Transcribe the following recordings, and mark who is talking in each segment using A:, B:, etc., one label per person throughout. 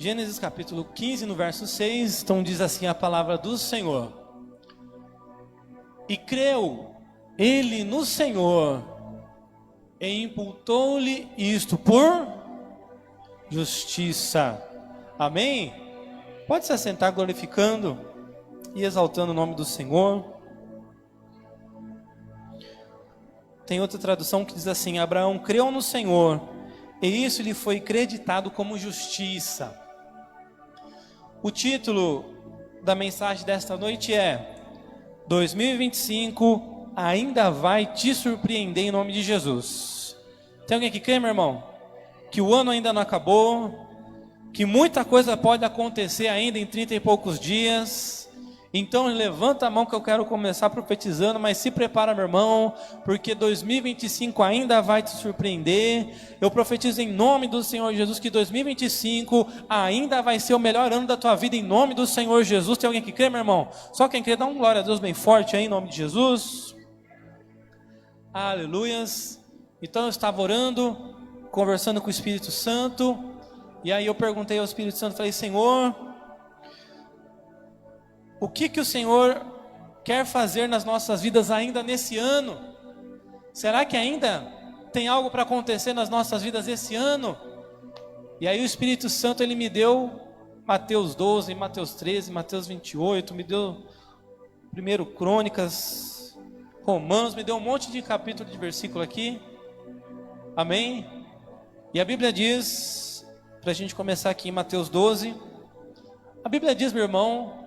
A: Gênesis capítulo 15, no verso 6, então diz assim a palavra do Senhor. E creu ele no Senhor, e imputou-lhe isto por justiça. Amém? Pode se assentar glorificando e exaltando o nome do Senhor. Tem outra tradução que diz assim: Abraão creu no Senhor, e isso lhe foi creditado como justiça. O título da mensagem desta noite é 2025 ainda vai te surpreender em nome de Jesus. Tem alguém que crê, meu irmão? Que o ano ainda não acabou, que muita coisa pode acontecer ainda em 30 e poucos dias. Então levanta a mão que eu quero começar profetizando, mas se prepara, meu irmão, porque 2025 ainda vai te surpreender. Eu profetizo em nome do Senhor Jesus que 2025 ainda vai ser o melhor ano da tua vida em nome do Senhor Jesus. Tem alguém que crê, meu irmão? Só quem crê, dá um glória a Deus bem forte aí em nome de Jesus. Aleluias. Então eu estava orando, conversando com o Espírito Santo, e aí eu perguntei ao Espírito Santo, falei: Senhor, o que o Senhor quer fazer nas nossas vidas ainda nesse ano? Será que ainda tem algo para acontecer nas nossas vidas esse ano? E aí o Espírito Santo, ele me deu Mateus 12, Mateus 13, Mateus 28, me deu 1 Crônicas, Romanos, me deu um monte de capítulo de versículo aqui. Amém? E a Bíblia diz, para a gente começar aqui em Mateus 12, a Bíblia diz, meu irmão,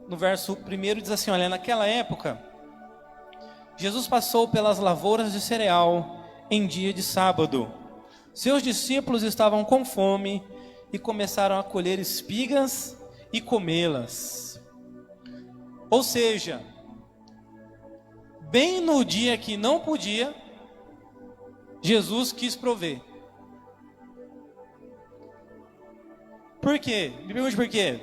A: no verso 1 diz assim: olha, naquela época, Jesus passou pelas lavouras de cereal em dia de sábado. Seus discípulos estavam com fome e começaram a colher espigas e comê-las. Ou seja, bem no dia que não podia, Jesus quis prover. Por quê? Me pergunte por quê?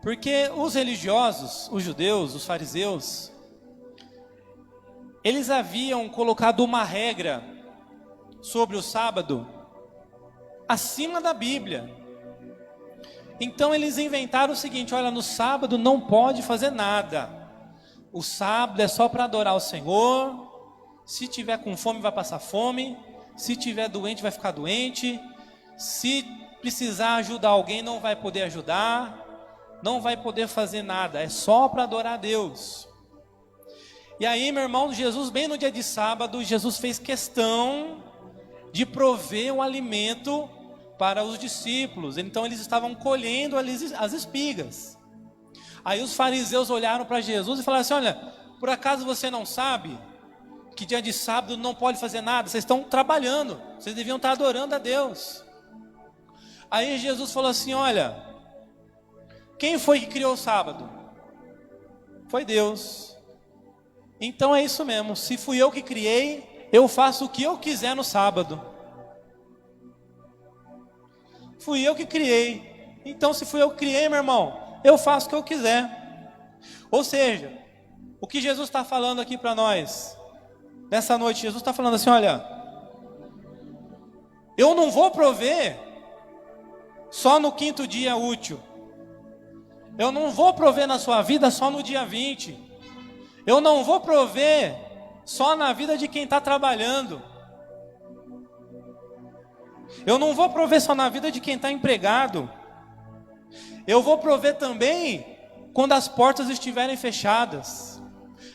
A: Porque os religiosos, os judeus, os fariseus, eles haviam colocado uma regra sobre o sábado acima da Bíblia. Então eles inventaram o seguinte: olha, no sábado não pode fazer nada. O sábado é só para adorar o Senhor. Se tiver com fome vai passar fome. Se tiver doente vai ficar doente. Se precisar ajudar alguém não vai poder ajudar. Não vai poder fazer nada, é só para adorar a Deus. E aí, meu irmão, Jesus, bem no dia de sábado, Jesus fez questão de prover o alimento para os discípulos. Então eles estavam colhendo as espigas. Aí os fariseus olharam para Jesus e falaram assim: olha, por acaso você não sabe que dia de sábado não pode fazer nada? Vocês estão trabalhando, vocês deviam estar adorando a Deus. Aí Jesus falou assim: olha, quem foi que criou o sábado? Foi Deus. Então é isso mesmo, se fui eu que criei, eu faço o que eu quiser no sábado. Fui eu que criei. Então se fui eu que criei, meu irmão, eu faço o que eu quiser. Ou seja, o que Jesus está falando aqui para nós nessa noite, Jesus está falando assim: olha, eu não vou prover só no 5º dia útil. Eu não vou prover na sua vida só no dia 20. Eu não vou prover só na vida de quem está trabalhando. Eu não vou prover só na vida de quem está empregado. Eu vou prover também quando as portas estiverem fechadas.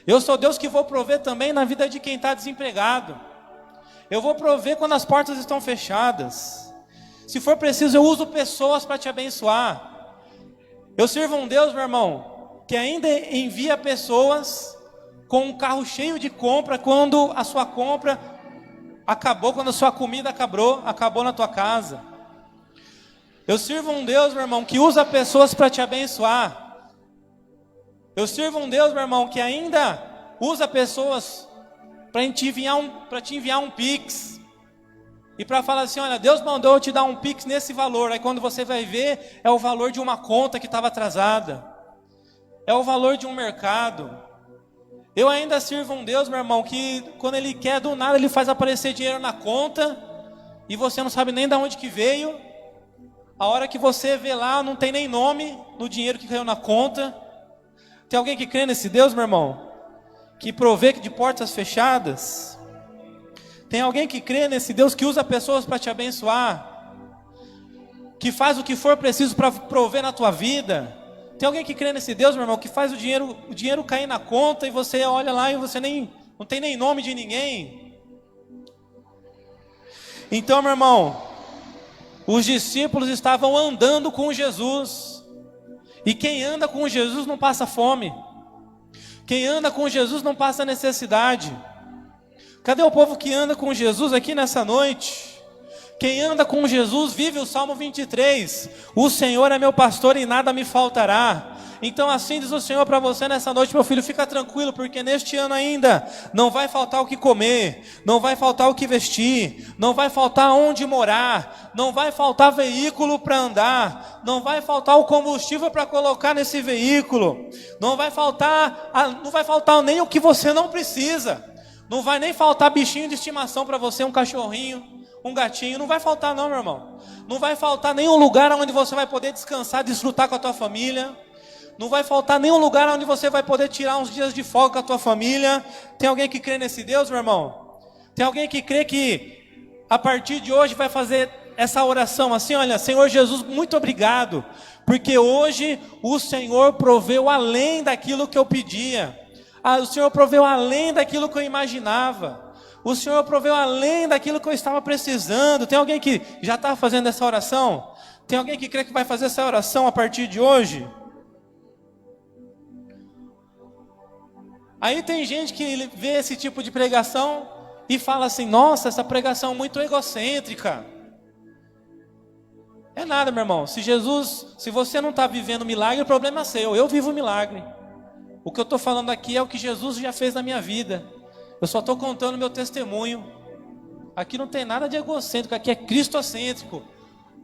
A: Eu sou Deus que vou prover também na vida de quem está desempregado. Eu vou prover quando as portas estão fechadas. Se for preciso, eu uso pessoas para te abençoar. Eu sirvo um Deus, meu irmão, que ainda envia pessoas com um carro cheio de compra quando a sua compra acabou, quando a sua comida acabou na tua casa. Eu sirvo um Deus, meu irmão, que usa pessoas para te abençoar. Eu sirvo um Deus, meu irmão, que ainda usa pessoas para te enviar um Pix. E para falar assim: olha, Deus mandou eu te dar um Pix nesse valor. Aí quando você vai ver, é o valor de uma conta que estava atrasada. É o valor de um mercado. Eu ainda sirvo um Deus, meu irmão, que quando Ele quer do nada, Ele faz aparecer dinheiro na conta. e você não sabe nem de onde que veio. A hora que você vê lá, não tem nem nome no dinheiro que caiu na conta. Tem alguém que crê nesse Deus, meu irmão? Que provê de portas fechadas? Tem alguém que crê nesse Deus que usa pessoas para te abençoar? Que faz o que for preciso para prover na tua vida? Tem alguém que crê nesse Deus, meu irmão, que faz o dinheiro cair na conta e você olha lá e você não tem nem nome de ninguém? Então, meu irmão, os discípulos estavam andando com Jesus. E quem anda com Jesus não passa fome. Quem anda com Jesus não passa necessidade. Cadê o povo que anda com Jesus aqui nessa noite? Quem anda com Jesus vive o Salmo 23. O Senhor é meu pastor e nada me faltará. Então assim diz o Senhor para você nessa noite, meu filho, fica tranquilo, porque neste ano ainda não vai faltar o que comer, não vai faltar o que vestir, não vai faltar onde morar, não vai faltar veículo para andar, não vai faltar o combustível para colocar nesse veículo, não vai faltar nem o que você não precisa, não vai nem faltar bichinho de estimação para você, um cachorrinho, um gatinho, não vai faltar não, meu irmão. Não vai faltar nenhum lugar onde você vai poder descansar, desfrutar com a tua família. Não vai faltar nenhum lugar onde você vai poder tirar uns dias de folga com a tua família. Tem alguém que crê nesse Deus, meu irmão? Tem alguém que crê que a partir de hoje vai fazer essa oração assim, olha, Senhor Jesus, muito obrigado, porque hoje o Senhor proveu além daquilo que eu pedia. O Senhor proveu além daquilo que eu imaginava. O Senhor proveu além daquilo que eu estava precisando. Tem alguém que já está fazendo essa oração? Tem alguém que crê que vai fazer essa oração a partir de hoje? Aí tem gente que vê esse tipo de pregação e fala assim, nossa, essa pregação é muito egocêntrica. É nada, meu irmão. Se você não está vivendo milagre, o problema é seu. Eu vivo milagre. O que eu estou falando aqui é o que Jesus já fez na minha vida. Eu só estou contando meu testemunho. Aqui não tem nada de egocêntrico, aqui é cristocêntrico.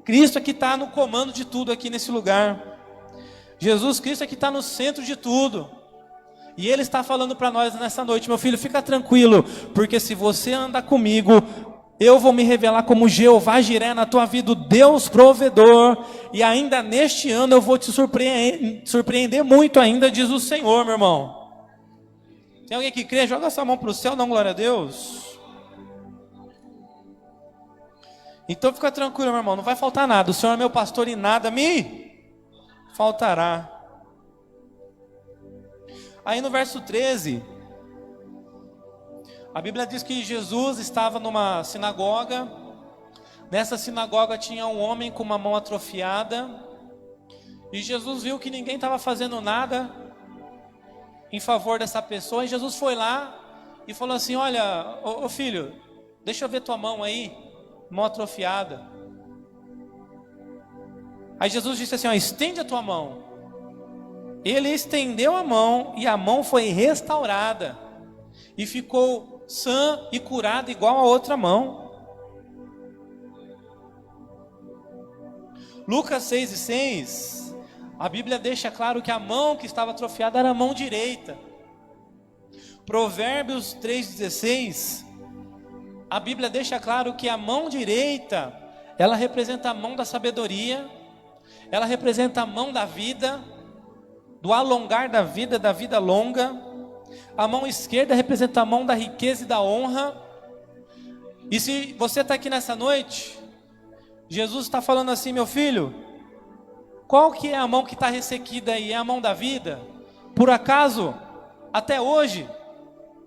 A: Cristo é que está no comando de tudo aqui nesse lugar. Jesus Cristo é que está no centro de tudo. E Ele está falando para nós nessa noite, meu filho, fica tranquilo, porque se você andar comigo, eu vou me revelar como Jeová Jiré na tua vida, o Deus provedor, e ainda neste ano eu vou te surpreender muito ainda, diz o Senhor, meu irmão. Tem alguém que crê? Joga sua mão para o céu, dá uma glória a Deus. Então fica tranquilo, meu irmão, não vai faltar nada. O Senhor é meu pastor e nada me faltará. Aí no verso 13, a Bíblia diz que Jesus estava numa sinagoga. Nessa sinagoga tinha um homem com uma mão atrofiada. E Jesus viu que ninguém estava fazendo nada em favor dessa pessoa. E Jesus foi lá e falou assim, olha, ô filho, deixa eu ver tua mão aí, mão atrofiada. Aí Jesus disse assim, ó, estende a tua mão. Ele estendeu a mão e a mão foi restaurada. E ficou sã e curada igual a outra mão. Lucas 6:6, a Bíblia deixa claro que a mão que estava atrofiada era a mão direita. Provérbios 3:16, a Bíblia deixa claro que a mão direita, ela representa a mão da sabedoria, ela representa a mão da vida, do alongar da vida longa. A mão esquerda representa a mão da riqueza e da honra. E se você está aqui nessa noite, Jesus está falando assim, meu filho, qual que é a mão que está ressequida aí? É a mão da vida? Por acaso, até hoje,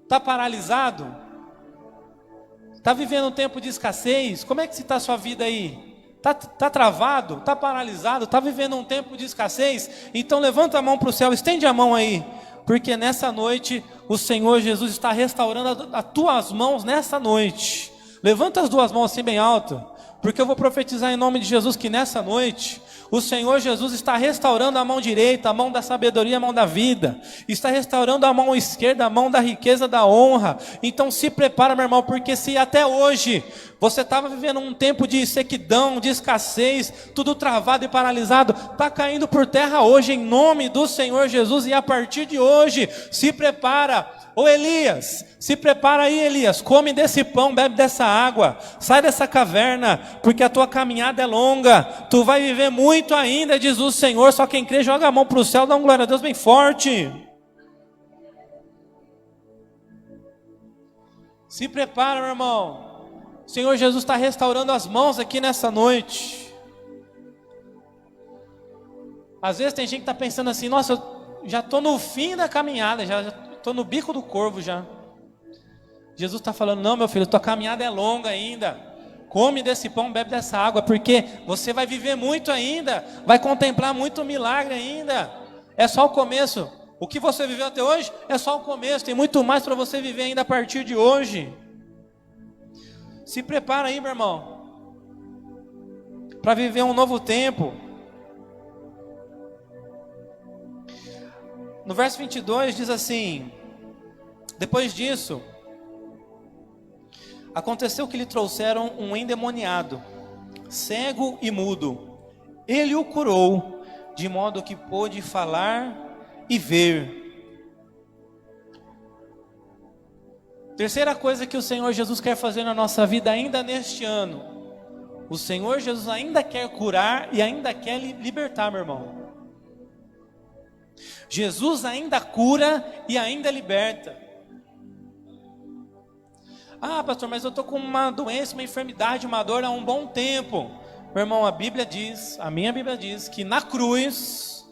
A: está paralisado? Está vivendo um tempo de escassez? Como é que está a sua vida aí? Está travado? Está paralisado? Está vivendo um tempo de escassez? Então levanta a mão para o céu, estende a mão aí, porque nessa noite o Senhor Jesus está restaurando as tuas mãos nessa noite. Levanta as duas mãos assim bem alto, porque eu vou profetizar em nome de Jesus que nessa noite o Senhor Jesus está restaurando a mão direita, a mão da sabedoria, a mão da vida. Está restaurando a mão esquerda, a mão da riqueza, da honra. Então se prepara, meu irmão, porque se até hoje você estava vivendo um tempo de sequidão, de escassez, tudo travado e paralisado, está caindo por terra hoje em nome do Senhor Jesus. E a partir de hoje, se prepara. Ô Elias, se prepara aí, Elias, come desse pão, bebe dessa água, sai dessa caverna, porque a tua caminhada é longa, tu vai viver muito ainda, diz o Senhor. Só quem crê joga a mão para o céu, dá um glória a Deus bem forte. Se prepara, meu irmão, o Senhor Jesus está restaurando as mãos aqui nessa noite. Às vezes tem gente que está pensando assim: nossa, eu já estou no fim da caminhada, já estou no bico do corvo já. Jesus está falando: não, meu filho, tua caminhada é longa ainda. Come desse pão, bebe dessa água, porque você vai viver muito ainda, vai contemplar muito milagre ainda. É só o começo. O que você viveu até hoje é só o começo. Tem muito mais para você viver ainda a partir de hoje. Se prepara aí, meu irmão, para viver um novo tempo. No verso 22 diz assim: depois disso, aconteceu que lhe trouxeram um endemoniado, cego e mudo. Ele o curou, de modo que pôde falar e ver. Terceira coisa que o Senhor Jesus quer fazer na nossa vida ainda neste ano: o Senhor Jesus ainda quer curar e ainda quer libertar, meu irmão. Jesus ainda cura e ainda liberta. Ah, pastor, mas eu estou com uma doença, uma enfermidade, uma dor há um bom tempo. Meu irmão, a Bíblia diz, a minha Bíblia diz, que na cruz,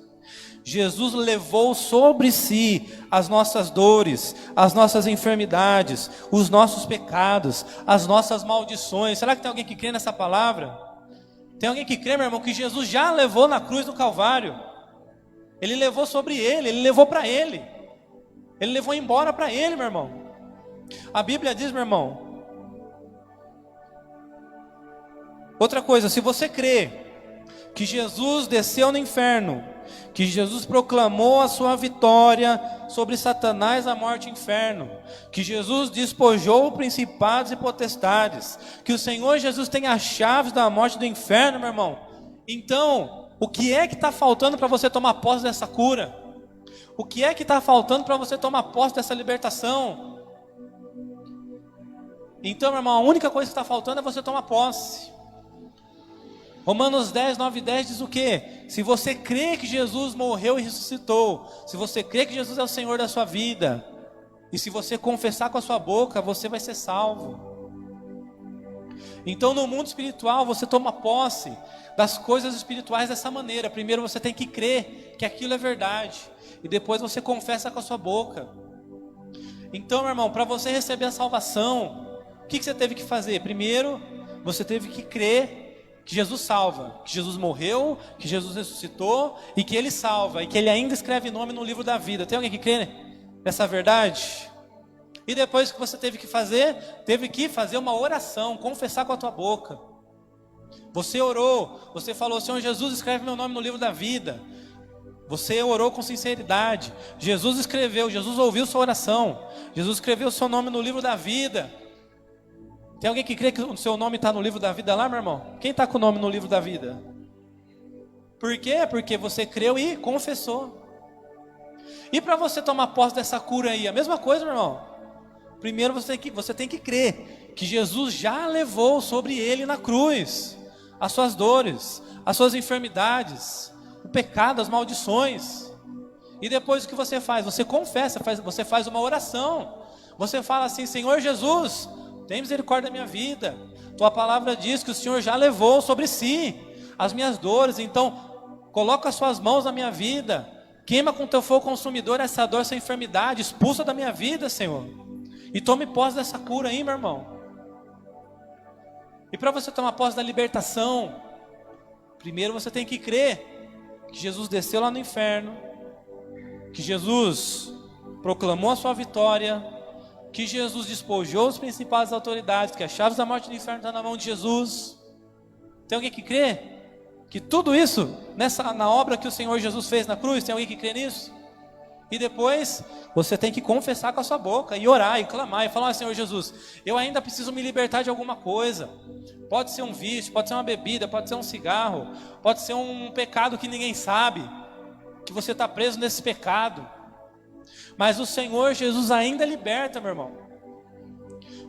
A: Jesus levou sobre si as nossas dores, as nossas enfermidades, os nossos pecados, as nossas maldições. Será que tem alguém que crê nessa palavra? Tem alguém que crê, meu irmão, que Jesus já levou na cruz do Calvário? Ele levou sobre ele levou para ele levou embora para ele, meu irmão. A Bíblia diz, meu irmão, outra coisa: se você crê que Jesus desceu no inferno, que Jesus proclamou a sua vitória sobre Satanás, a morte e o inferno, que Jesus despojou principados e potestades, que o Senhor Jesus tem as chaves da morte e do inferno, meu irmão, então o que é que está faltando para você tomar posse dessa cura? O que é que está faltando para você tomar posse dessa libertação? Então, meu irmão, a única coisa que está faltando é você tomar posse. Romanos 10, 9 e 10 diz o quê? Se você crê que Jesus morreu e ressuscitou, se você crê que Jesus é o Senhor da sua vida, e se você confessar com a sua boca, você vai ser salvo. Então, no mundo espiritual, você toma posse das coisas espirituais dessa maneira. Primeiro você tem que crer que aquilo é verdade, e depois você confessa com a sua boca. Então, meu irmão, para você receber a salvação, o que você teve que fazer? Primeiro, você teve que crer que Jesus salva, que Jesus morreu, que Jesus ressuscitou, e que Ele salva, e que Ele ainda escreve nome no livro da vida. Tem alguém que crê nessa verdade? E depois que você teve que fazer uma oração, confessar com a tua boca. Você orou, você falou: Senhor Jesus, escreve meu nome no livro da vida. Você orou com sinceridade. Jesus escreveu, Jesus ouviu sua oração. Jesus escreveu o seu nome no livro da vida. Tem alguém que crê que o seu nome está no livro da vida lá, meu irmão? Quem está com o nome no livro da vida? Por quê? Porque você creu e confessou. E para você tomar posse dessa cura aí, a mesma coisa, meu irmão. Primeiro você tem que crer que Jesus já levou sobre ele na cruz as suas dores, as suas enfermidades, o pecado, as maldições. E depois o que você faz? Você confessa, você faz uma oração. Você fala assim: Senhor Jesus, tem misericórdia da minha vida. Tua palavra diz que o Senhor já levou sobre si as minhas dores. Então, coloca as suas mãos na minha vida. Queima com teu fogo consumidor essa dor, essa enfermidade. Expulsa da minha vida, Senhor. E tome posse dessa cura aí, meu irmão. E para você tomar posse da libertação, primeiro você tem que crer que Jesus desceu lá no inferno, que Jesus proclamou a sua vitória, que Jesus despojou os principais autoridades, que as chaves da morte e do inferno estão na mão de Jesus. Tem alguém que crê que tudo isso, na obra que o Senhor Jesus fez na cruz, tem alguém que crê nisso? E depois, você tem que confessar com a sua boca, e orar, e clamar, e falar: Senhor Jesus, eu ainda preciso me libertar de alguma coisa. Pode ser um vício, pode ser uma bebida, pode ser um cigarro, pode ser um pecado que ninguém sabe, que você está preso nesse pecado. Mas o Senhor Jesus ainda liberta, meu irmão.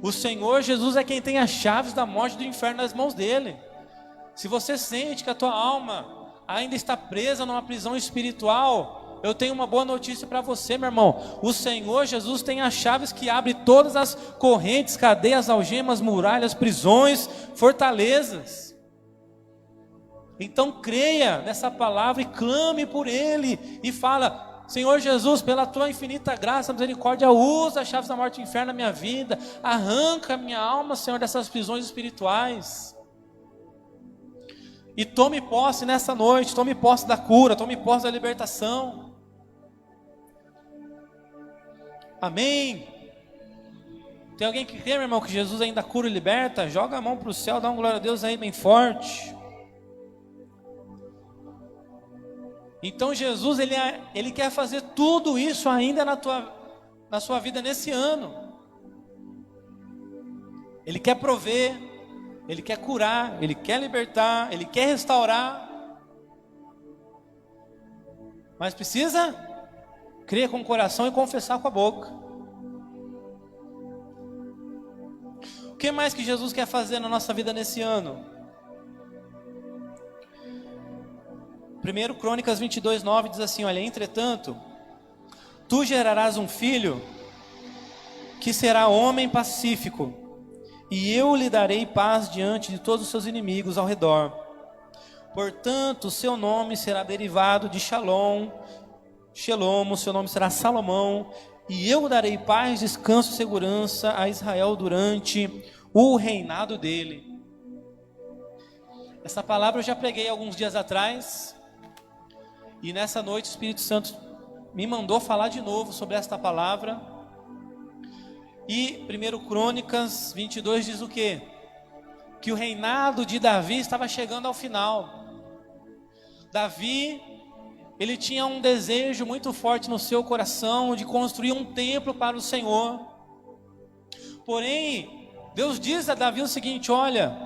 A: O Senhor Jesus é quem tem as chaves da morte e do inferno nas mãos dele. Se você sente que a tua alma ainda está presa numa prisão espiritual, eu tenho uma boa notícia para você, meu irmão. O Senhor Jesus tem as chaves que abrem todas as correntes, cadeias, algemas, muralhas, prisões, fortalezas. Então creia nessa palavra e clame por Ele. E fala: Senhor Jesus, pela tua infinita graça, misericórdia, usa as chaves da morte e do inferno na minha vida. Arranca a minha alma, Senhor, dessas prisões espirituais. E tome posse nessa noite, tome posse da cura, tome posse da libertação. Amém. Tem alguém que crê, meu irmão, que Jesus ainda cura e liberta? Joga a mão para o céu, dá uma glória a Deus aí bem forte. Então Jesus, ele quer fazer tudo isso ainda na sua vida nesse ano. Ele quer prover, Ele quer curar, Ele quer libertar, Ele quer restaurar. Mas precisa crer com o coração e confessar com a boca. O que mais que Jesus quer fazer na nossa vida nesse ano? 1 Crônicas 22:9 diz assim: olha, entretanto, tu gerarás um filho que será homem pacífico, e eu lhe darei paz diante de todos os seus inimigos ao redor. Portanto, seu nome será derivado de Shalom, o seu nome será Salomão, e eu darei paz, descanso e segurança a Israel durante o reinado dele. Essa palavra eu já preguei alguns dias atrás, e nessa noite o Espírito Santo me mandou falar de novo sobre esta palavra. E 1 Crônicas 22 diz o quê? Que o reinado de Davi estava chegando ao final. Davi, ele tinha um desejo muito forte no seu coração de construir um templo para o Senhor. Porém, Deus diz a Davi o seguinte: olha,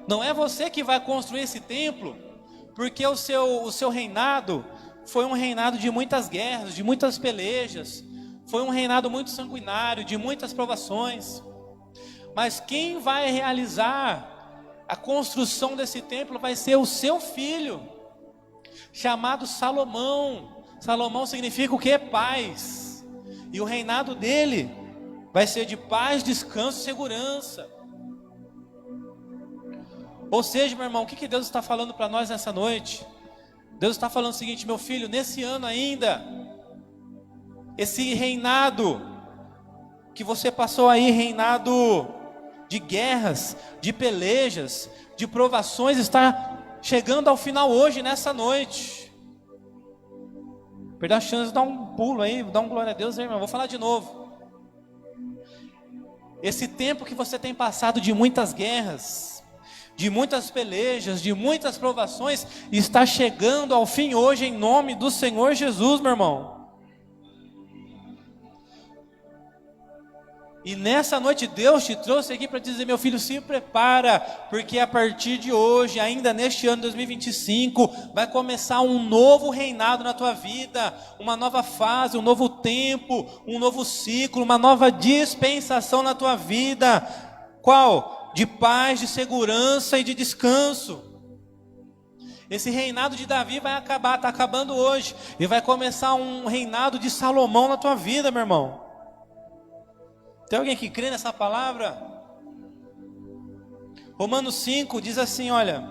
A: não é você que vai construir esse templo, porque o seu reinado foi um reinado de muitas guerras, de muitas pelejas, foi um reinado muito sanguinário, de muitas provações. Mas quem vai realizar a construção desse templo vai ser o seu filho, chamado Salomão. Salomão significa o que? Paz. E o reinado dele vai ser de paz, descanso e segurança. Ou seja, meu irmão, o que Deus está falando para nós nessa noite? Deus está falando o seguinte: meu filho, nesse ano ainda, esse reinado que você passou aí, reinado de guerras, de pelejas, de provações, está chegando ao final hoje, nessa noite. Perdeu a chance de dar um pulo aí, dar um glória a Deus aí, irmão. Vou falar de novo. Esse tempo que você tem passado de muitas guerras, de muitas pelejas, de muitas provações, está chegando ao fim hoje, em nome do Senhor Jesus, meu irmão. E nessa noite Deus te trouxe aqui para dizer: meu filho, se prepara, porque a partir de hoje, ainda neste ano 2025, vai começar um novo reinado na tua vida, uma nova fase, um novo tempo, um novo ciclo, uma nova dispensação na tua vida. Qual? De paz, de segurança e de descanso. Esse reinado de Davi vai acabar, está acabando hoje, e vai começar um reinado de Salomão na tua vida, meu irmão. Tem alguém que crê nessa palavra? Romanos 5 diz assim, olha,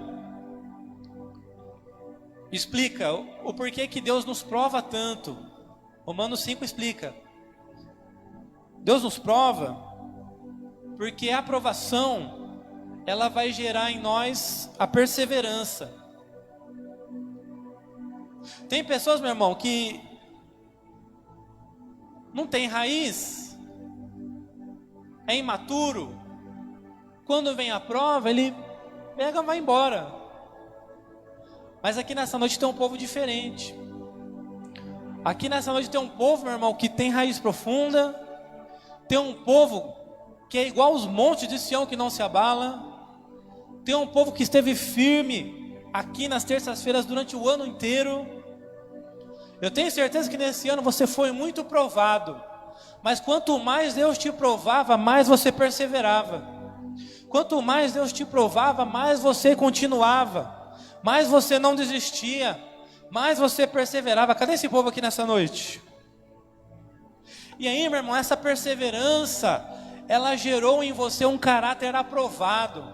A: explica o porquê que Deus nos prova tanto. Romanos 5 explica. Deus nos prova porque a aprovação, ela vai gerar em nós a perseverança. Tem pessoas, meu irmão, que não tem raiz, é imaturo. Quando vem a prova, ele pega e vai embora. Mas aqui nessa noite tem um povo diferente. Aqui nessa noite tem um povo, meu irmão, que tem raiz profunda. Tem um povo que é igual aos montes de Sião, que não se abala. Tem um povo que esteve firme aqui nas terças-feiras durante o ano inteiro. Eu tenho certeza que nesse ano você foi muito provado. Mas quanto mais Deus te provava, mais você perseverava. Quanto mais Deus te provava, mais você continuava. Mais você não desistia. Mais você perseverava. Cadê esse povo aqui nessa noite? E aí, meu irmão, essa perseverança, ela gerou em você um caráter aprovado.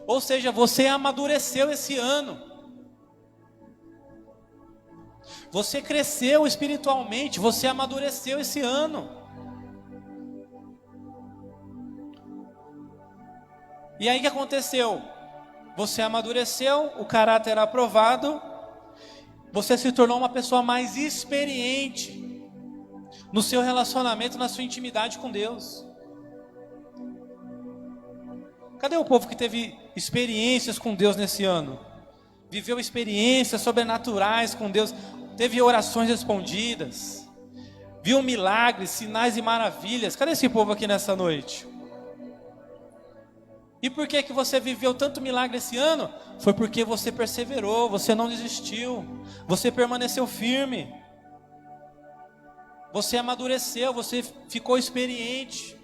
A: Ou seja, você amadureceu esse ano. Você cresceu espiritualmente, você amadureceu esse ano. E aí o que aconteceu? Você amadureceu, o caráter aprovado, você se tornou uma pessoa mais experiente no seu relacionamento, na sua intimidade com Deus. Cadê o povo que teve experiências com Deus nesse ano? Viveu experiências sobrenaturais com Deus, teve orações respondidas, viu milagres, sinais e maravilhas. Cadê esse povo aqui nessa noite? E por que você viveu tanto milagre esse ano? Foi porque você perseverou, você não desistiu, você permaneceu firme, você amadureceu, você ficou experiente.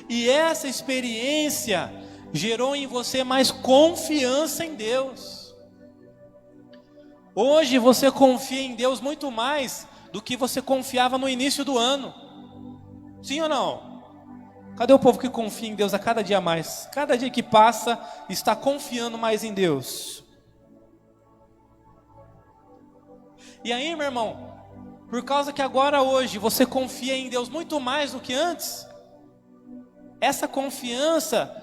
A: E essa experiência gerou em você mais confiança em Deus. Hoje você confia em Deus muito mais do que você confiava no início do ano. Sim ou não? Cadê o povo que confia em Deus a cada dia mais? Cada dia que passa, está confiando mais em Deus. E aí, meu irmão, por causa que agora hoje você confia em Deus muito mais do que antes, essa confiança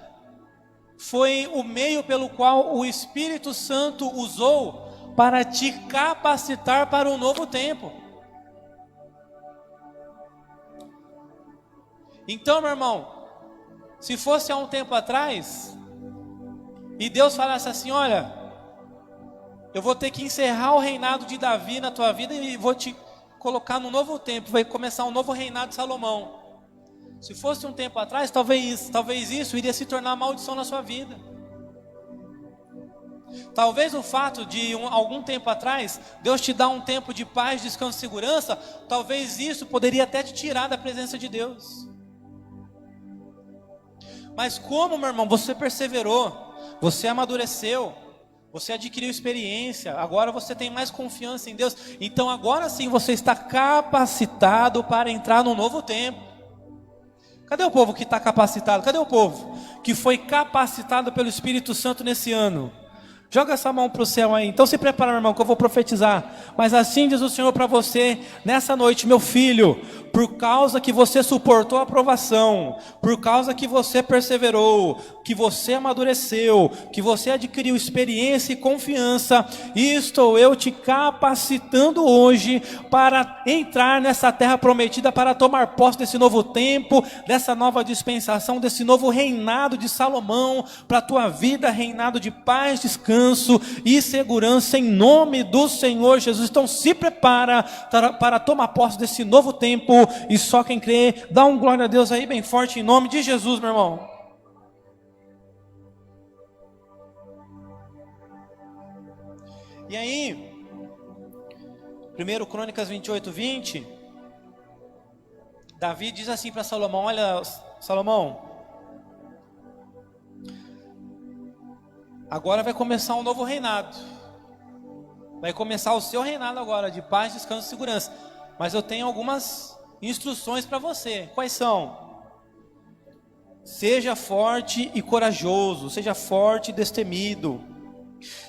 A: foi o meio pelo qual o Espírito Santo usou para te capacitar para um novo tempo. Então, meu irmão, se fosse há um tempo atrás, e Deus falasse assim: olha, eu vou ter que encerrar o reinado de Davi na tua vida e vou te colocar num novo tempo, vai começar um novo reinado de Salomão. Se fosse um tempo atrás, talvez isso iria se tornar maldição na sua vida. Talvez o fato de algum tempo atrás Deus te dar um tempo de paz, descanso e segurança, talvez isso poderia até te tirar da presença de Deus. Mas como, meu irmão, você perseverou, você amadureceu, você adquiriu experiência, agora você tem mais confiança em Deus, então agora sim você está capacitado para entrar num novo tempo. Cadê o povo que está capacitado? Cadê o povo que foi capacitado pelo Espírito Santo nesse ano? Joga essa mão para o céu aí. Então se prepara, meu irmão, que eu vou profetizar. Mas assim diz o Senhor para você nessa noite: meu filho, por causa que você suportou a provação, por causa que você perseverou, que você amadureceu, que você adquiriu experiência e confiança, estou eu te capacitando hoje para entrar nessa terra prometida, para tomar posse desse novo tempo, dessa nova dispensação, desse novo reinado de Salomão para a tua vida, reinado de paz, descanso e segurança em nome do Senhor Jesus. Então se prepara para tomar posse desse novo tempo, e só quem crê, dá um glória a Deus aí bem forte em nome de Jesus, meu irmão. E aí, 1 Crônicas 28:20, Davi diz assim para Salomão: olha, Salomão, agora vai começar um novo reinado. Vai começar o seu reinado agora, de paz, descanso e segurança. Mas eu tenho algumas instruções para você. Quais são? Seja forte e corajoso, seja forte e destemido.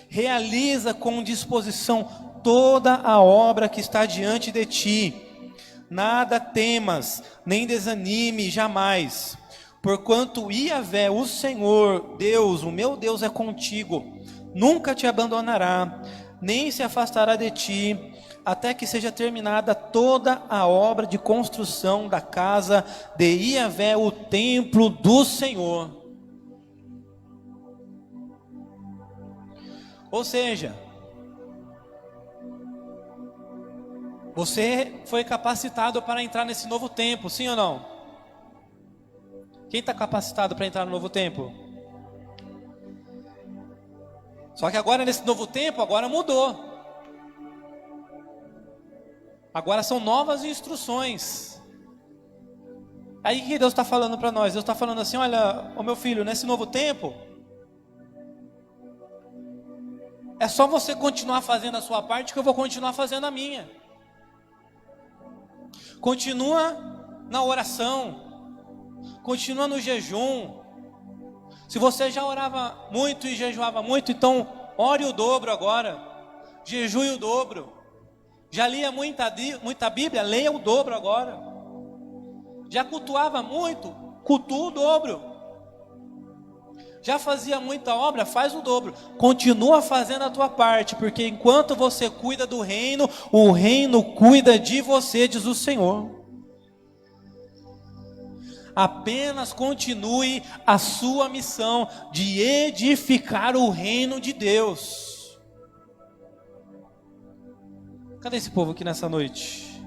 A: Realiza com disposição toda a obra que está diante de ti. Nada temas, nem desanime jamais. Porquanto Iavé, o Senhor, Deus, o meu Deus é contigo, nunca te abandonará, nem se afastará de ti, até que seja terminada toda a obra de construção da casa de Iavé, o templo do Senhor. Ou seja, você foi capacitado para entrar nesse novo tempo, sim ou não? Quem está capacitado para entrar no novo tempo? Só que agora nesse novo tempo, agora mudou. Agora são novas instruções. Aí o que Deus está falando para nós? Deus está falando assim: olha, ô meu filho, nesse novo tempo, é só você continuar fazendo a sua parte que eu vou continuar fazendo a minha. Continua na oração, continua no jejum. Se você já orava muito e jejuava muito, então ore o dobro agora, jejue o dobro. Já lia muita Bíblia, leia o dobro agora. Já cultuava muito, cultua o dobro. Já fazia muita obra, faz o dobro. Continua fazendo a tua parte, porque enquanto você cuida do reino, o reino cuida de você, diz o Senhor. Apenas continue a sua missão de edificar o reino de Deus. Cadê esse povo aqui nessa noite?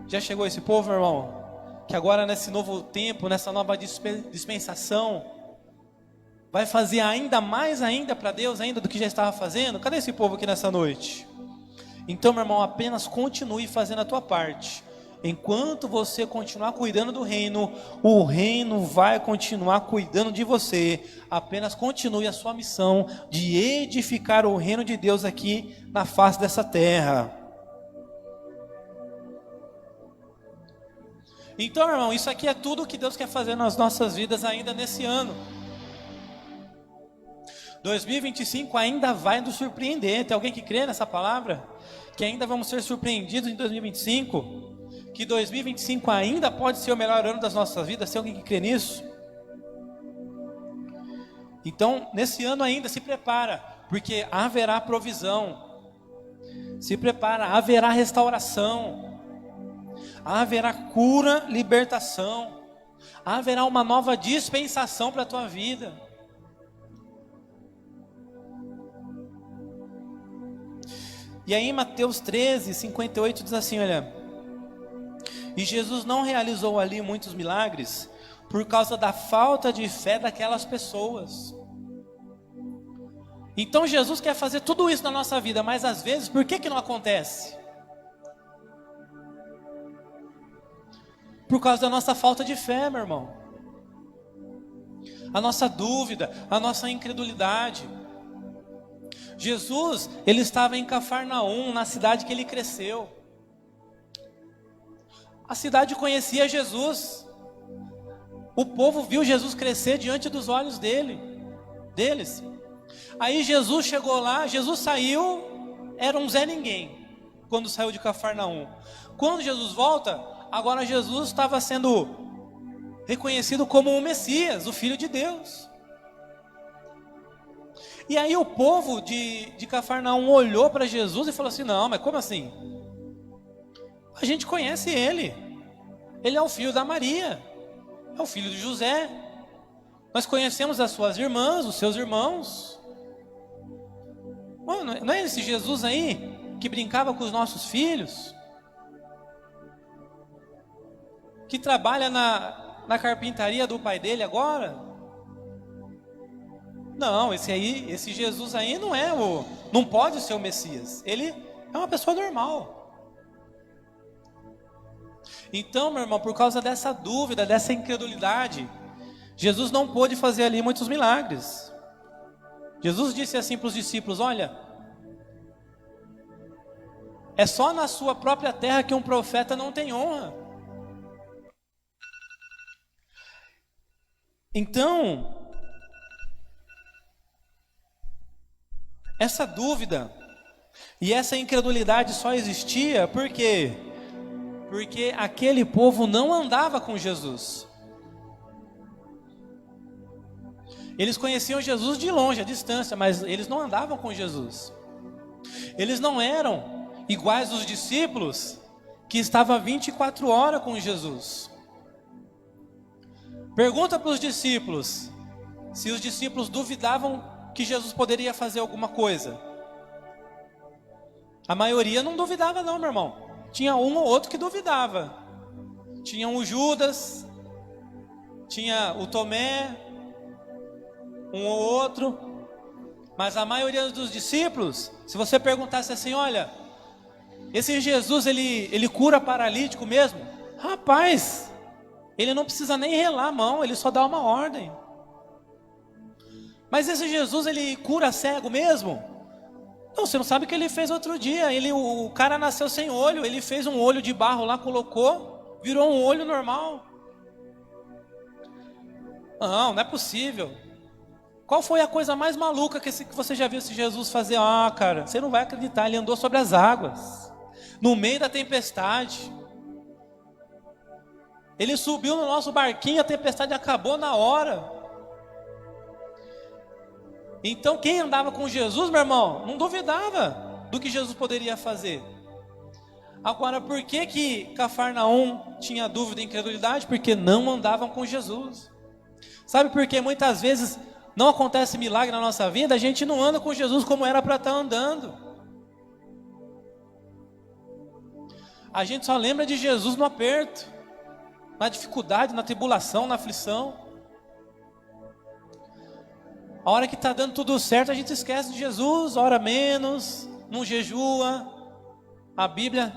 A: Já chegou esse povo, meu irmão? Que agora nesse novo tempo, nessa nova dispensação, vai fazer ainda mais ainda para Deus, ainda do que já estava fazendo? Cadê esse povo aqui nessa noite? Então, meu irmão, apenas continue fazendo a tua parte. Enquanto você continuar cuidando do reino, o reino vai continuar cuidando de você. Apenas continue a sua missão de edificar o reino de Deus aqui na face dessa terra. Então, meu irmão, isso aqui é tudo o que Deus quer fazer nas nossas vidas ainda nesse ano. 2025 ainda vai nos surpreender. Tem alguém que crê nessa palavra? Que ainda vamos ser surpreendidos em 2025? Que 2025 ainda pode ser o melhor ano das nossas vidas? Tem alguém que crê nisso? Então, nesse ano ainda se prepara, porque haverá provisão. Se prepara, haverá restauração. Haverá cura, libertação. Haverá uma nova dispensação para a tua vida. E aí em Mateus 13, 58 diz assim, olha: e Jesus não realizou ali muitos milagres por causa da falta de fé daquelas pessoas. Então Jesus quer fazer tudo isso na nossa vida, mas às vezes, por que não acontece? Por causa da nossa falta de fé, meu irmão. A nossa dúvida, a nossa incredulidade. Jesus, ele estava em Cafarnaum, na cidade que ele cresceu. A cidade conhecia Jesus. O povo viu Jesus crescer diante dos olhos deles. Aí Jesus chegou lá, Jesus saiu, era um Zé Ninguém, quando saiu de Cafarnaum. Quando Jesus volta, agora Jesus estava sendo reconhecido como o Messias, o Filho de Deus. E aí o povo de Cafarnaum olhou para Jesus e falou assim: não, mas como assim? A gente conhece ele. Ele é o filho da Maria, é o filho de José. Nós conhecemos as suas irmãs, os seus irmãos. Não é esse Jesus aí que brincava com os nossos filhos? Que trabalha na carpintaria do pai dele agora? Não, esse Jesus aí não pode ser o Messias. Ele é uma pessoa normal. Então, meu irmão, por causa dessa dúvida, dessa incredulidade, Jesus não pôde fazer ali muitos milagres. Jesus disse assim para os discípulos: olha, é só na sua própria terra que um profeta não tem honra. Então, essa dúvida e essa incredulidade só existia por quê? Porque aquele povo não andava com Jesus. Eles conheciam Jesus de longe, à distância, mas eles não andavam com Jesus. Eles não eram iguais os discípulos que estavam 24 horas com Jesus. Pergunta para os discípulos se os discípulos duvidavam que Jesus poderia fazer alguma coisa. A maioria não duvidava não, meu irmão. Tinha um ou outro que duvidava. Tinha o Judas, tinha o Tomé, um ou outro. Mas a maioria dos discípulos, se você perguntasse assim: olha, Esse Jesus, ele cura paralítico mesmo? Rapaz, ele não precisa nem relar a mão, ele só dá uma ordem. Mas esse Jesus, ele cura cego mesmo? Não, você não sabe o que ele fez outro dia. O cara nasceu sem olho, ele fez um olho de barro lá, colocou, virou um olho normal. Não é possível. Qual foi a coisa mais maluca que você já viu esse Jesus fazer? Cara, você não vai acreditar, ele andou sobre as águas, no meio da tempestade. Ele subiu no nosso barquinho, a tempestade acabou na hora. Então quem andava com Jesus, meu irmão, não duvidava do que Jesus poderia fazer. Agora, por que Cafarnaum tinha dúvida e incredulidade? Porque não andavam com Jesus. Sabe por que muitas vezes não acontece milagre na nossa vida? A gente não anda com Jesus como era para estar andando. A gente só lembra de Jesus no aperto, na dificuldade, na tribulação, na aflição. A hora que está dando tudo certo, a gente esquece de Jesus, ora menos, não jejua. A Bíblia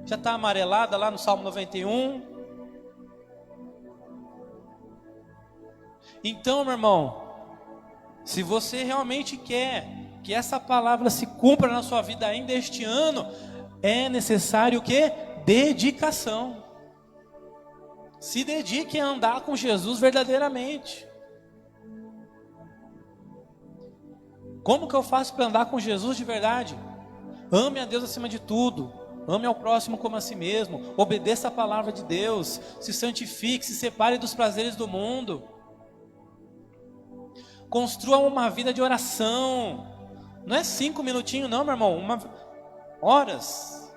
A: já está amarelada lá no Salmo 91. Então, meu irmão, se você realmente quer que essa palavra se cumpra na sua vida ainda este ano, é necessário o quê? Dedicação. Se dedique a andar com Jesus verdadeiramente. Como que eu faço para andar com Jesus de verdade? Ame a Deus acima de tudo. Ame ao próximo como a si mesmo. Obedeça a palavra de Deus. Se santifique, se separe dos prazeres do mundo. Construa uma vida de oração. Não é 5 minutinhos não, meu irmão. Horas.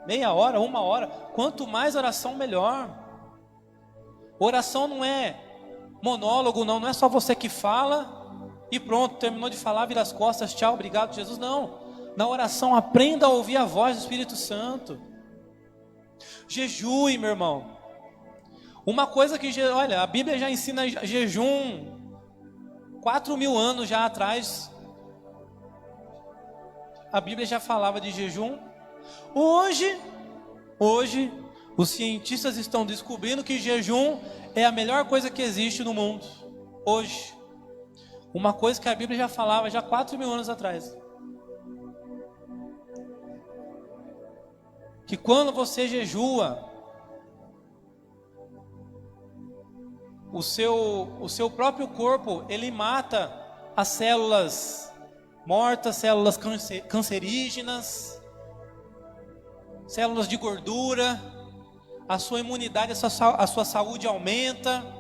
A: Meia hora, 1 hora. Quanto mais oração, melhor. Oração não é monólogo, não é só você que fala e pronto, terminou de falar, vira as costas, tchau, obrigado Jesus. Não, na oração aprenda a ouvir a voz do Espírito Santo. Jejue, meu irmão. Uma coisa que, olha, a Bíblia já ensina jejum 4.000 anos já atrás. A Bíblia já falava de jejum. Hoje os cientistas estão descobrindo que jejum é a melhor coisa que existe no mundo. Hoje. Uma coisa que a Bíblia já falava já 4.000 anos atrás. Que quando você jejua, o seu próprio corpo, ele mata as células mortas, células cancerígenas, células de gordura, a sua imunidade, a sua saúde aumenta.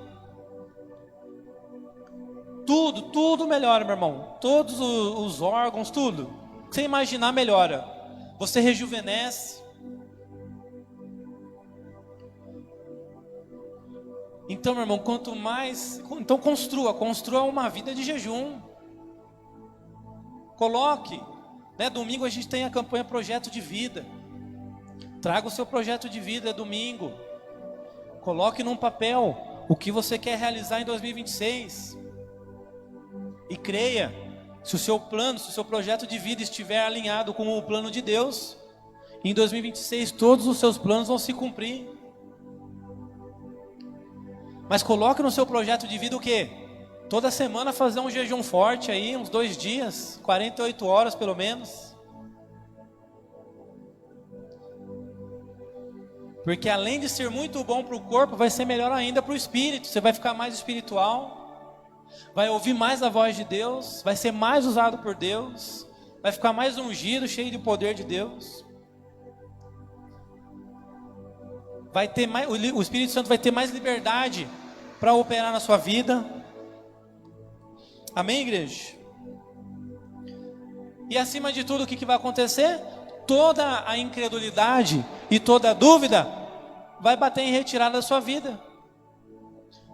A: Tudo melhora, meu irmão. Todos os órgãos, tudo. O que você imaginar melhora. Você rejuvenesce. Então, meu irmão, quanto mais... Então construa uma vida de jejum. Coloque. Domingo a gente tem a campanha Projeto de Vida. Traga o seu projeto de vida domingo. Coloque num papel o que você quer realizar em 2026. E creia, se o seu plano, se o seu projeto de vida estiver alinhado com o plano de Deus, em 2026 todos os seus planos vão se cumprir. Mas coloque no seu projeto de vida o quê? Toda semana fazer um jejum forte aí, uns 2 dias, 48 horas pelo menos. Porque além de ser muito bom para o corpo, vai ser melhor ainda para o espírito. Você vai ficar mais espiritual. Vai ouvir mais a voz de Deus, vai ser mais usado por Deus, vai ficar mais ungido, cheio de poder de Deus. Vai ter mais, o Espírito Santo vai ter mais liberdade para operar na sua vida. Amém, igreja? E acima de tudo, o que vai acontecer? Toda a incredulidade e toda a dúvida vai bater em retirada da sua vida.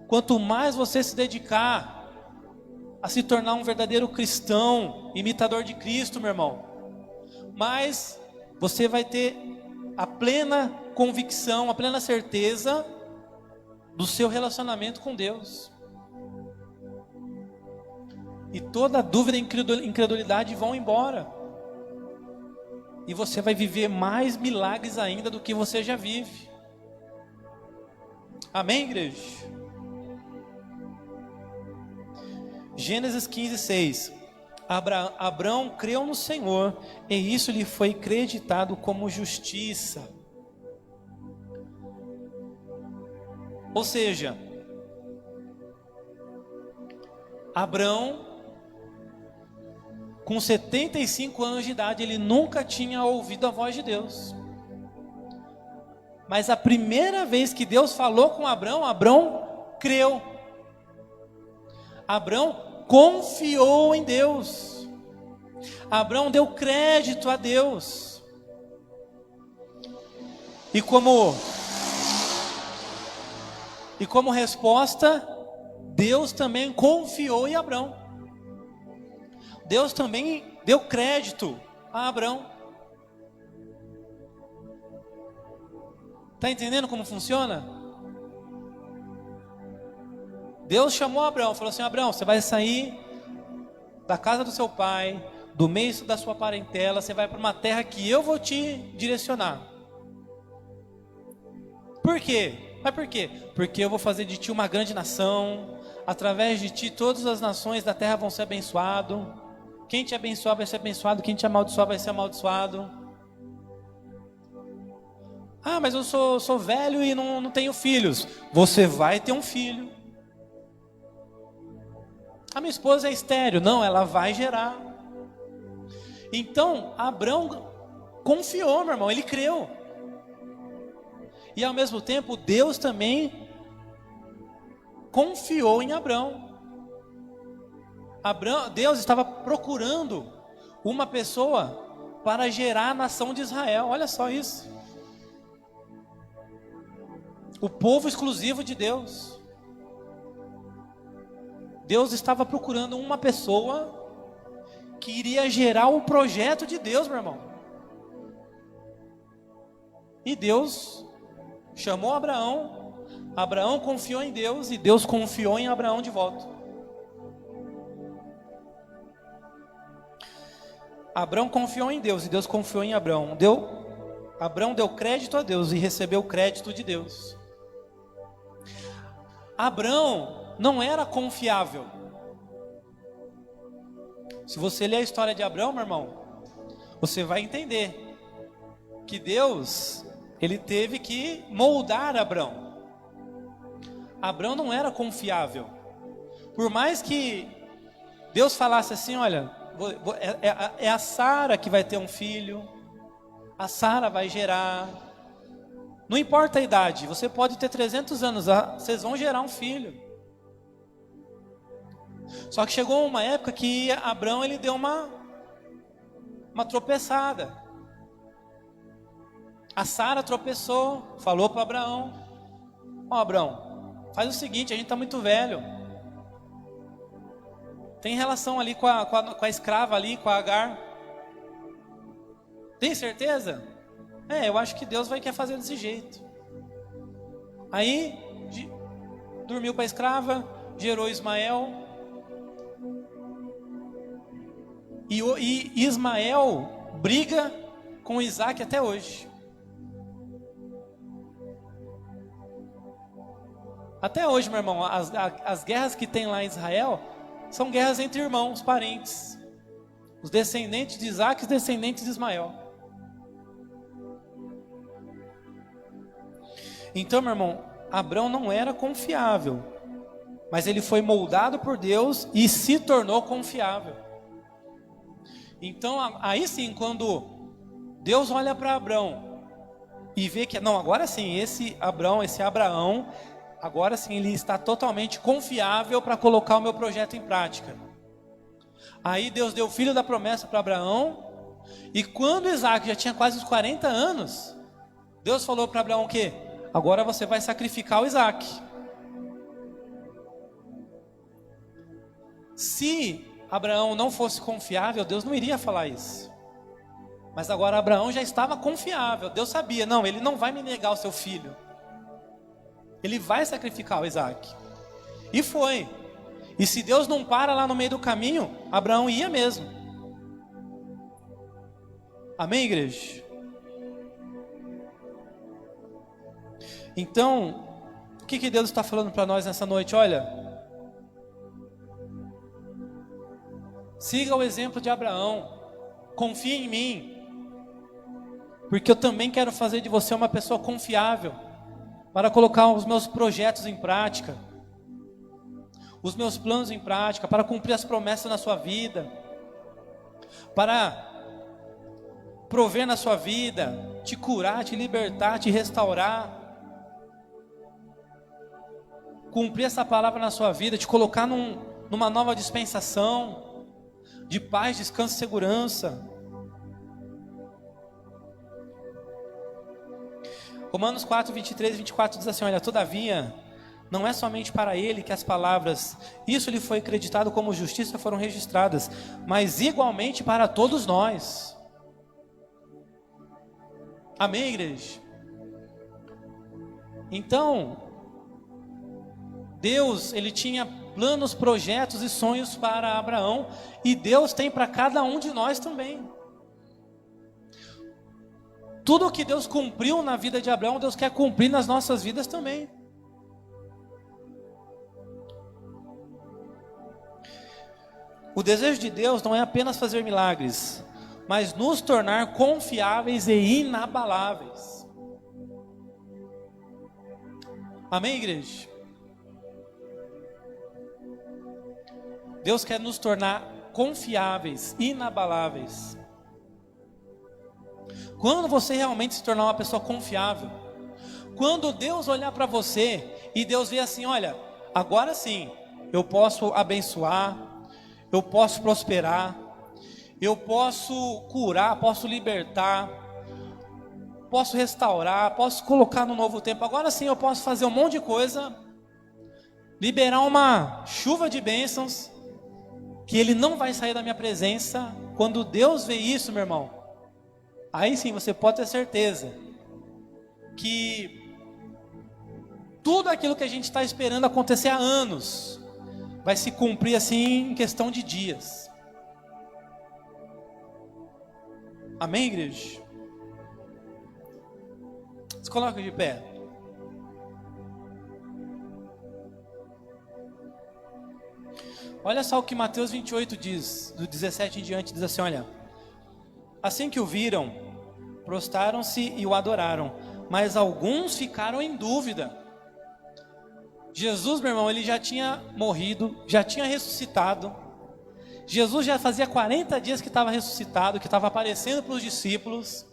A: Quanto mais você se dedicar a se tornar um verdadeiro cristão, imitador de Cristo, meu irmão, mais você vai ter a plena convicção, a plena certeza do seu relacionamento com Deus. E toda dúvida e incredulidade vão embora. E você vai viver mais milagres ainda do que você já vive. Amém, igreja? Gênesis 15:6. Abraão creu no Senhor, e isso lhe foi creditado como justiça. Ou seja, Abraão, com 75 anos de idade, ele nunca tinha ouvido a voz de Deus. Mas a primeira vez que Deus falou com Abraão, Abraão creu. Abraão confiou em Deus. Abraão deu crédito a Deus. E como resposta, Deus também confiou em Abraão. Deus também deu crédito a Abraão. Está entendendo como funciona? Deus chamou Abraão, falou assim: Abraão, você vai sair da casa do seu pai, do meio da sua parentela, você vai para uma terra que eu vou te direcionar. Por quê? Mas por quê? Porque eu vou fazer de ti uma grande nação, através de ti todas as nações da terra vão ser abençoadas. Quem te abençoar vai ser abençoado, quem te amaldiçoar vai ser amaldiçoado. Ah, mas eu sou velho e não tenho filhos. Você vai ter um filho. A minha esposa é estéril. Não, ela vai gerar. Então, Abraão confiou, meu irmão, ele creu. E ao mesmo tempo, Deus também confiou em Abraão. Deus estava procurando uma pessoa para gerar a nação de Israel. Olha só isso. O povo exclusivo de Deus. Deus estava procurando uma pessoa que iria gerar o projeto de Deus, meu irmão. E Deus chamou Abraão. Abraão confiou em Deus e Deus confiou em Abraão de volta. Abraão confiou em Deus e Deus confiou em Abraão. Abraão deu crédito a Deus e recebeu o crédito de Deus. Abraão não era confiável. Se você ler a história de Abraão, meu irmão, você vai entender que Deus, ele teve que moldar Abraão. Abraão não era confiável. Por mais que Deus falasse assim: olha, é a Sara que vai ter um filho, a Sara vai gerar. Não importa a idade, você pode ter 300 anos, vocês vão gerar um filho. Só que chegou uma época que Abraão, ele deu uma tropeçada. A Sara tropeçou, falou para Abraão: ó, Abraão, faz o seguinte, a gente está muito velho. Tem relação ali com a escrava ali, com a Agar. Tem certeza? Eu acho que Deus vai querer fazer desse jeito. Aí, dormiu com a escrava, gerou Ismael. E Ismael briga com Isaac até hoje. Até hoje, meu irmão, as guerras que tem lá em Israel são guerras entre irmãos, parentes. Os descendentes de Isaac e os descendentes de Ismael. Então, meu irmão, Abraão não era confiável, mas ele foi moldado por Deus e se tornou confiável. Então, aí sim, quando Deus olha para Abraão e vê que, não, agora sim, esse Abraão, agora sim ele está totalmente confiável para colocar o meu projeto em prática. Aí Deus deu o filho da promessa para Abraão, e quando Isaac já tinha quase os 40 anos, Deus falou para Abraão o quê? Agora você vai sacrificar o Isaac. Se Abraão não fosse confiável, Deus não iria falar isso. Mas agora Abraão já estava confiável. Deus sabia, não, ele não vai me negar o seu filho. Ele vai sacrificar o Isaac. E foi. E se Deus não para lá no meio do caminho, Abraão ia mesmo. Amém, igreja? Então, o que Deus está falando para nós nessa noite? Olha, siga o exemplo de Abraão, confie em mim, porque eu também quero fazer de você uma pessoa confiável, para colocar os meus projetos em prática, os meus planos em prática, para cumprir as promessas na sua vida, para prover na sua vida, te curar, te libertar, te restaurar, cumprir essa palavra na sua vida, te colocar numa nova dispensação de paz, descanso e segurança. Romanos 4, 23 e 24 diz assim: olha, todavia, não é somente para ele que as palavras, isso lhe foi acreditado como justiça, foram registradas, mas igualmente para todos nós. Amém, igreja? Então, Deus, ele tinha planos, projetos e sonhos para Abraão, e Deus tem para cada um de nós também. Tudo o que Deus cumpriu na vida de Abraão, Deus quer cumprir nas nossas vidas também. O desejo de Deus não é apenas fazer milagres, mas nos tornar confiáveis e inabaláveis. Amém, igreja? Deus quer nos tornar confiáveis, inabaláveis. Quando você realmente se tornar uma pessoa confiável, quando Deus olhar para você e Deus ver assim: olha, agora sim, eu posso abençoar, eu posso prosperar, eu posso curar, posso libertar, posso restaurar, posso colocar no novo tempo, agora sim eu posso fazer um monte de coisa, liberar uma chuva de bênçãos, que Ele não vai sair da minha presença. Quando Deus vê isso, meu irmão, aí sim você pode ter certeza que tudo aquilo que a gente está esperando acontecer há anos vai se cumprir assim em questão de dias. Amém, igreja? Se coloca de pé. Olha só o que Mateus 28 diz, do 17 em diante, diz assim: olha, assim que o viram, prostraram-se e o adoraram, mas alguns ficaram em dúvida. Jesus, meu irmão, ele já tinha morrido, já tinha ressuscitado. Jesus já fazia 40 dias que estava ressuscitado, que estava aparecendo para os discípulos.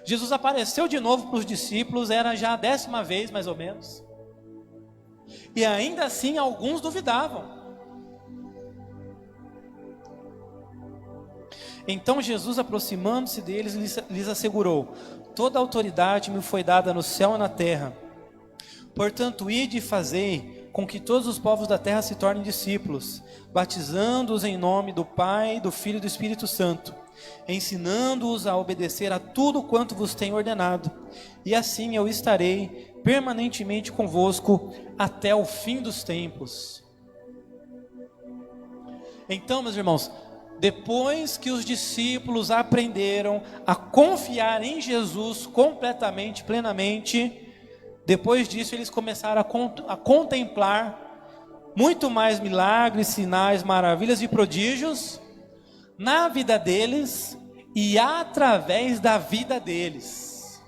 A: Jesus apareceu de novo para os discípulos, era já a 10ª vez mais ou menos. E ainda assim alguns duvidavam. Então Jesus, aproximando-se deles, lhes assegurou: toda a autoridade me foi dada no céu e na terra. Portanto, ide e fazei com que todos os povos da terra se tornem discípulos, batizando-os em nome do Pai, do Filho e do Espírito Santo, ensinando-os a obedecer a tudo quanto vos tenho ordenado. E assim eu estarei permanentemente convosco até o fim dos tempos. Então, meus irmãos, depois que os discípulos aprenderam a confiar em Jesus completamente, plenamente, depois disso eles começaram a contemplar muito mais milagres, sinais, maravilhas e prodígios na vida deles e através da vida deles.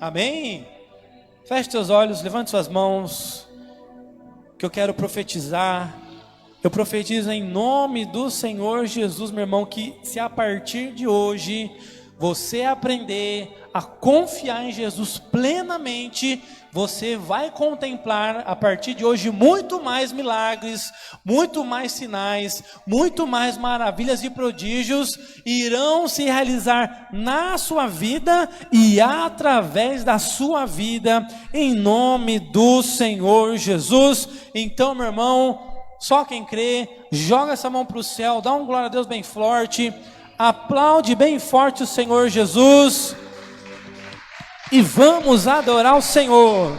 A: Amém? Feche seus olhos, levante suas mãos, que eu quero profetizar. Eu profetizo em nome do Senhor Jesus, meu irmão, que se a partir de hoje você aprender a confiar em Jesus plenamente, você vai contemplar a partir de hoje muito mais milagres, muito mais sinais, muito mais maravilhas e prodígios irão se realizar na sua vida e através da sua vida, em nome do Senhor Jesus. Então, meu irmão, só quem crê, joga essa mão para o céu, dá um glória a Deus bem forte, aplaude bem forte o Senhor Jesus e vamos adorar o Senhor.